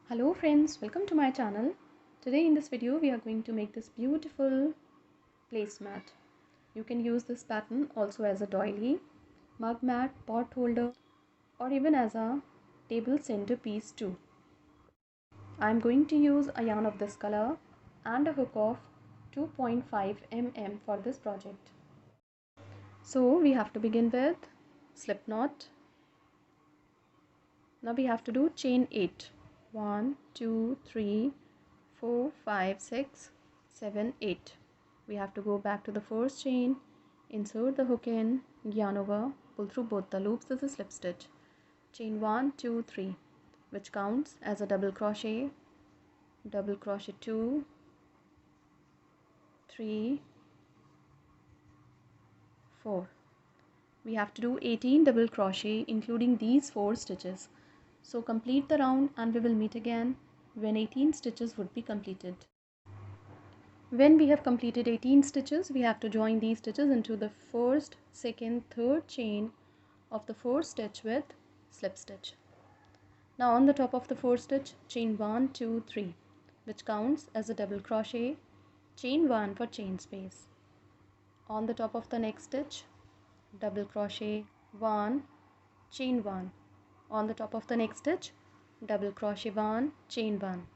Hello friends, welcome to my channel. Today in this video we are going to make this beautiful placemat. You can use this pattern also as a doily, mug mat, pot holder or even as a table centerpiece too. I am going to use a yarn of this color and a hook of 2.5 mm for this project. So we have to begin with slip knot. Now we have to do chain 8. 1, 2, 3, 4, 5, 6, 7, 8. We have to go back to the first chain, insert the hook in, yarn over, pull through both the loops as a slip stitch. Chain 1, 2, 3, which counts as a double crochet 2, 3, 4. We have to do 18 double crochet including these 4 stitches. So complete the round and we will meet again when 18 stitches would be completed. When we have completed 18 stitches, we have to join these stitches into the first, second, third chain of the fourth stitch with slip stitch. Now on the top of the fourth stitch, chain 1, 2, 3, which counts as a double crochet, chain 1 for chain space. On the top of the next stitch, double crochet 1, chain 1. On the top of the next stitch, double crochet 1, chain 1.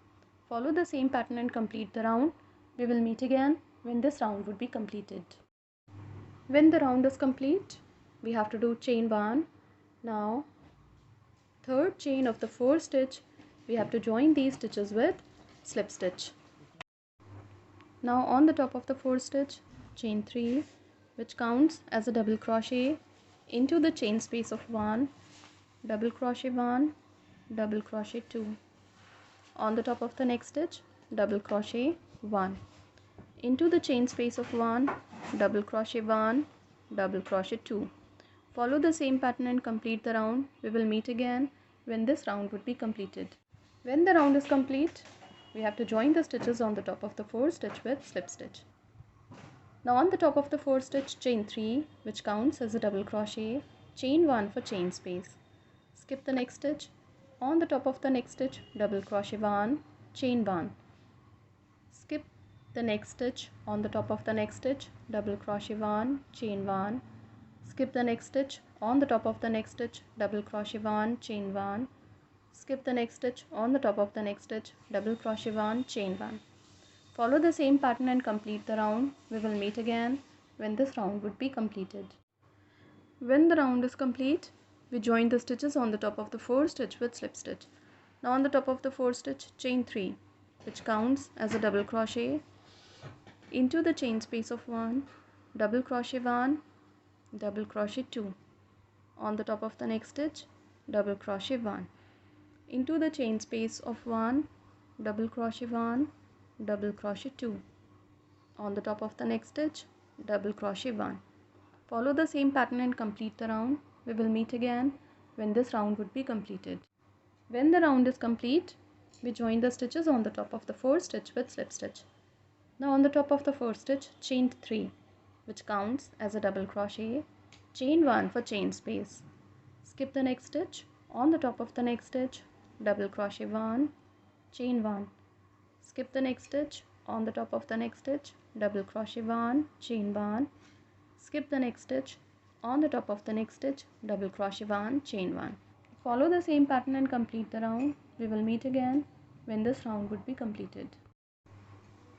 Follow the same pattern and complete the round. We will meet again when this round would be completed. When the round is complete, we have to do chain 1. Now third chain of the fourth stitch, we have to join these stitches with slip stitch. Now on the top of the fourth stitch, chain 3, which counts as a double crochet into the chain space of 1, double crochet 1, double crochet 2. On the top of the next stitch, double crochet 1. Into the chain space of 1, double crochet 1, double crochet 2. Follow the same pattern and complete the round. We will meet again when this round would be completed. When the round is complete, we have to join the stitches on the top of the fourth stitch with slip stitch. Now on the top of the fourth stitch, chain 3, which counts as a double crochet, chain 1 for chain space. Skip the next stitch. On the top of the next stitch, double crochet 1, chain 1. Skip the next stitch. On the top of the next stitch, double crochet 1, chain 1. Skip the next stitch. On the top of the next stitch, double crochet 1, chain 1. Skip the next stitch. On the top of the next stitch, double crochet 1, chain 1. Follow the same pattern and complete the round. We will meet again when this round would be completed. When the round is complete, we join the stitches on the top of the fourth stitch with slip stitch. Now on the top of the fourth stitch, chain 3, which counts as a double crochet into the chain space of 1, double crochet 1, double crochet 2. On the top of the next stitch, double crochet 1. Into the chain space of 1, double crochet 1, double crochet 2. On the top of the next stitch, double crochet 1. Follow the same pattern and complete the round. We will meet again when this round would be completed. When the round is complete, we join the stitches on the top of the fourth stitch with slip stitch. Now on the top of the fourth stitch, chain 3, which counts as a double crochet, chain 1 for chain space. Skip the next stitch. On the top of the next stitch, double crochet 1, chain 1. Skip the next stitch. On the top of the next stitch, double crochet 1, chain 1. Skip the next stitch. On the top of the next stitch, double crochet 1, chain 1. Follow the same pattern and complete the round. We will meet again when this round would be completed.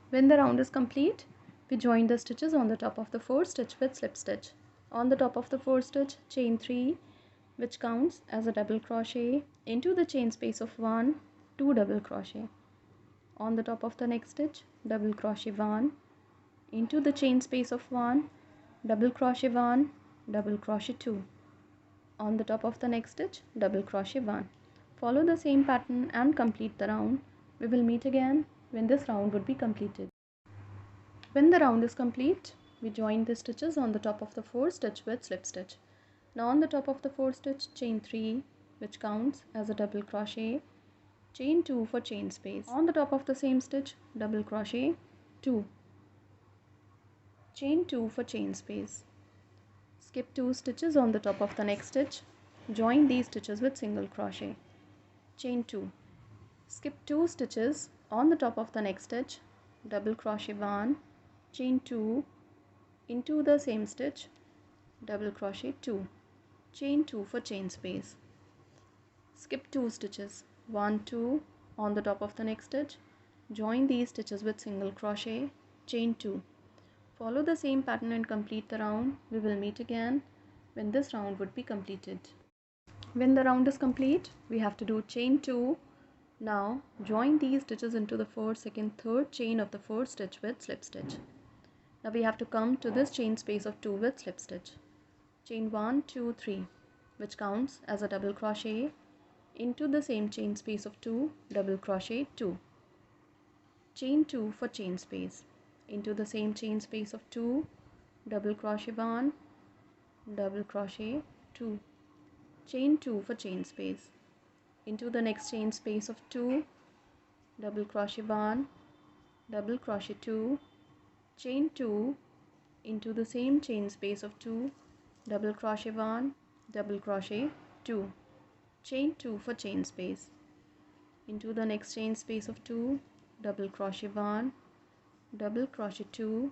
When the round is complete, we join the stitches on the top of the fourth stitch with slip stitch. On the top of the fourth stitch, chain 3, which counts as a double crochet into the chain space of 1, 2 double crochet. On the top of the next stitch, double crochet 1, into the chain space of 1, double crochet 1, double crochet 2. On the top of the next stitch, double crochet 1. Follow the same pattern and complete the round. We will meet again when this round would be completed. When the round is complete, we join the stitches on the top of the fourth stitch with slip stitch. Now on the top of the fourth stitch, chain 3, which counts as a double crochet, chain 2 for chain space. On the top of the same stitch, double crochet 2, chain 2 for chain space. Skip 2 stitches on the top of the next stitch. Join these stitches with single crochet. Chain 2. Skip 2 stitches on the top of the next stitch, double crochet 1, chain 2, into the same stitch, double crochet 2, chain 2 for chain space. Skip 2 stitches, 1, 2 on the top of the next stitch, join these stitches with single crochet, chain 2. Follow the same pattern and complete the round. We will meet again when this round would be completed. When the round is complete, we have to do chain 2. Now join these stitches into the first, second, third chain of the first stitch with slip stitch. Now we have to come to this chain space of 2 with slip stitch. Chain 1, 2, 3, which counts as a double crochet, into the same chain space of 2, double crochet 2. Chain 2 for chain space. Into the same chain space of 2, double crochet 1, double crochet 2. Chain 2 for chain space. Into the next chain space of 2, double crochet 1, double crochet 2, chain 2, into the same chain space of 2, double crochet 1, double crochet 2, chain 2 for chain space. Into the next chain space of 2, double crochet 1, double crochet 2,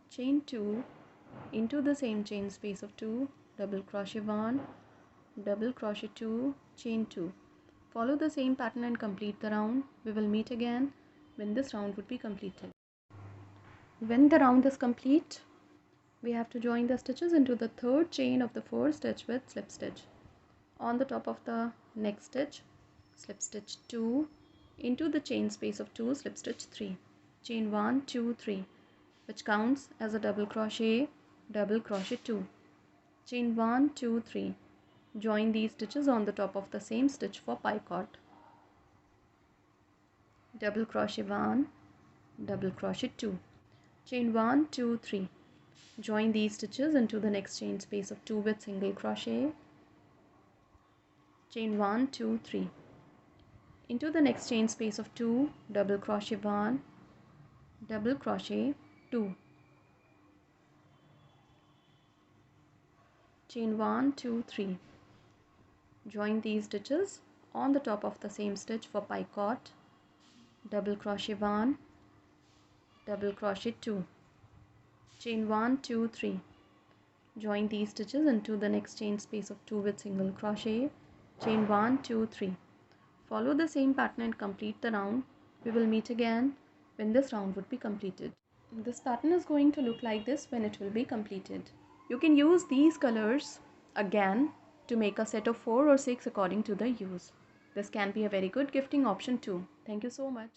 chain 2, into the same chain space of 2, double crochet 1, double crochet 2, chain 2. Follow the same pattern and complete the round. We will meet again when this round would be completed. When the round is complete, we have to join the stitches into the third chain of the first stitch with slip stitch. On the top of the next stitch, slip stitch 2, into the chain space of 2, slip stitch 3, chain 1, 2, 3, which counts as a double crochet 2, chain 1, 2, 3. Join these stitches on the top of the same stitch for picot. Double crochet 1, double crochet 2, chain 1, 2, 3. Join these stitches into the next chain space of 2 with single crochet, chain 1, 2, 3. Into the next chain space of 2, double crochet 1, double crochet 2, chain 1, 2, 3. Join these stitches on the top of the same stitch for picot, double crochet 1, double crochet 2, chain 1, 2, 3. Join these stitches into the next chain space of 2 with single crochet, chain 1, 2, 3. Follow the same pattern and complete the round. We will meet again when this round would be completed. This pattern is going to look like this when it will be completed. You can use these colors again to make a set of 4 or 6 according to the use. This can be a very good gifting option too. Thank you so much.